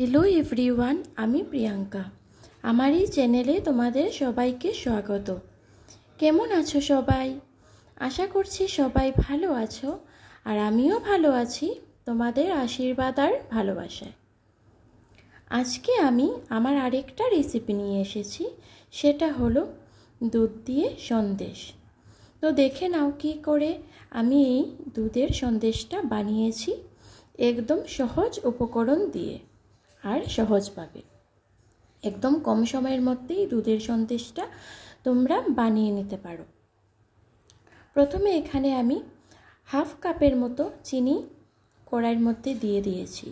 Hello everyone आमी प्रियंका आमार এই চ্যানেলে তোমাদের সবাইকে স্বাগত। কেমন আছো সবাই? আশা করছি সবাই ভালো আছো আর আমিও ভালো আছি তোমাদের আশীর্বাদ আর ভালোবাসায়। আজকে আমি আমার আরেকটা রেসিপি নিয়ে এসেছি, সেটা হলো দুধ দিয়ে সন্দেশ। তো দেখে নাও কি করে আমি এই দুধের সন্দেশটা বানিয়েছি, একদম সহজ উপকরণ দিয়ে আর সহজভাবে। একদম কম সময়ের মধ্যেই দুধের সন্দেশটা তোমরা বানিয়ে নিতে পারো। প্রথমে এখানে আমি হাফ কাপের মতো চিনি কড়াইয়ের মধ্যে দিয়ে দিয়েছি।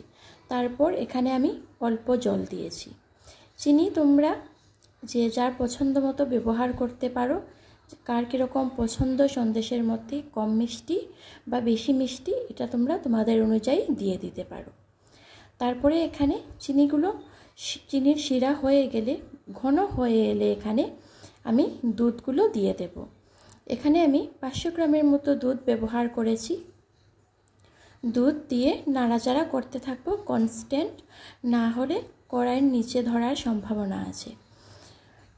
তারপর এখানে আমি অল্প জল দিয়েছি। চিনি তোমরা যে যার পছন্দ মতো ব্যবহার করতে পারো, কার কীরকম পছন্দ সন্দেশের মধ্যে, কম মিষ্টি বা বেশি মিষ্টি, এটা তোমরা তোমাদের অনুযায়ী দিয়ে দিতে পারো। তারপরে এখানে চিনির শিরা হয়ে গেলে, ঘন হয়ে এলে এখানে আমি দুধগুলো দিয়ে দেব। এখানে আমি 500 গ্রামের মতো দুধ ব্যবহার করেছি। দুধ দিয়ে নাড়াচাড়া করতে থাকবো কনস্ট্যান্ট, না হলে কড়াইয়ের নিচে ধরার সম্ভাবনা আছে।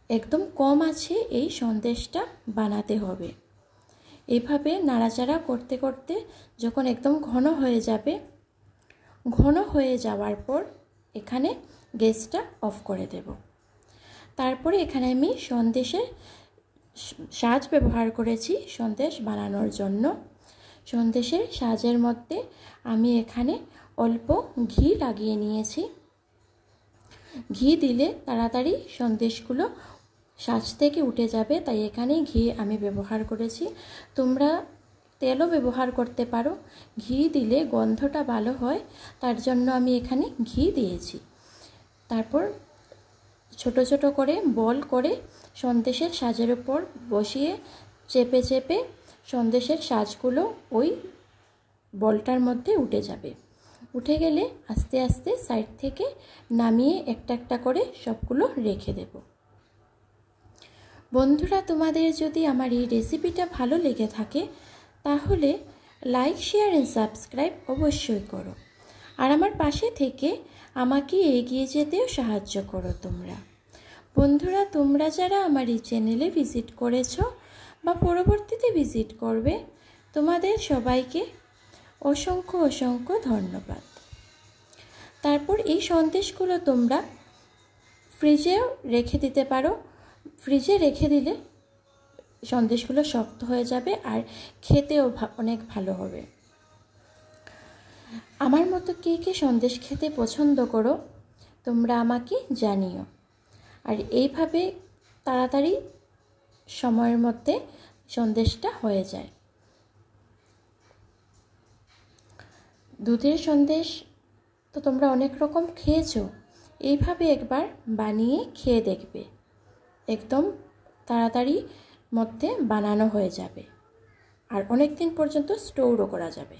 একদম কম আছে এই সন্দেশটা বানাতে হবে। এইভাবে নাড়াচাড়া করতে করতে যখন একদম ঘন হয়ে যাবে, ঘন হয়ে যাওয়ার পর এখানে গ্যাসটা অফ করে দেব। তারপরে এখানে আমি সন্দেশের সাজ ব্যবহার করেছি সন্দেশ বানানোর জন্য। সন্দেশের সাজের মধ্যে আমি এখানে অল্প ঘি লাগিয়ে নিয়েছি। ঘি দিলে তাড়াতাড়ি সন্দেশগুলো সাজ থেকে উঠে যাবে, তাই এখানে ঘি আমি ব্যবহার করেছি। তোমরা তেলও ব্যবহার করতে পারো, ঘি দিলে গন্ধটা ভালো হয়, তার জন্য আমি এখানে ঘি দিয়েছি। তারপর ছোট ছোট করে বল করে সন্দেশের সাজের উপর বসিয়ে চেপে চেপে সন্দেশের সাজগুলো ওই বলটার মধ্যে উঠে যাবে। উঠে গেলে আস্তে আস্তে সাইড থেকে নামিয়ে একটা একটা করে সবগুলো রেখে দেব। বন্ধুরা, তোমাদের যদি আমার এই রেসিপিটা ভালো লেগে থাকে তাহলে লাইক, শেয়ার এন্ড সাবস্ক্রাইব অবশ্যই করো, আর আমার পাশে থেকে আমাকে এগিয়ে যেতেও সাহায্য করো তোমরা। বন্ধুরা, তোমরা যারা আমার এই চ্যানেলে ভিজিট করেছো বা পরবর্তীতে ভিজিট করবে, তোমাদের সবাইকে অসংখ্য অসংখ্য ধন্যবাদ। তারপর এই সন্দেশগুলো তোমরা ফ্রিজেও রেখে দিতে পারো। ফ্রিজে রেখে দিলে সন্দেশগুলো শক্ত হয়ে যাবে আর খেতেও অনেক ভালো হবে। আমার মতো কে কে সন্দেশ খেতে পছন্দ করো তোমরা আমাকে জানিও। আর এইভাবে তাড়াতাড়ি সময়ের মধ্যে সন্দেশটা হয়ে যায়। দুধের সন্দেশ তো তোমরা অনেক রকম খেয়েছো, এইভাবে একবার বানিয়ে খেয়ে দেখবে, একদম তাড়াতাড়ি মধ্যে বানানো হয়ে যাবে আর অনেক দিন পর্যন্ত স্টোরও করা যাবে।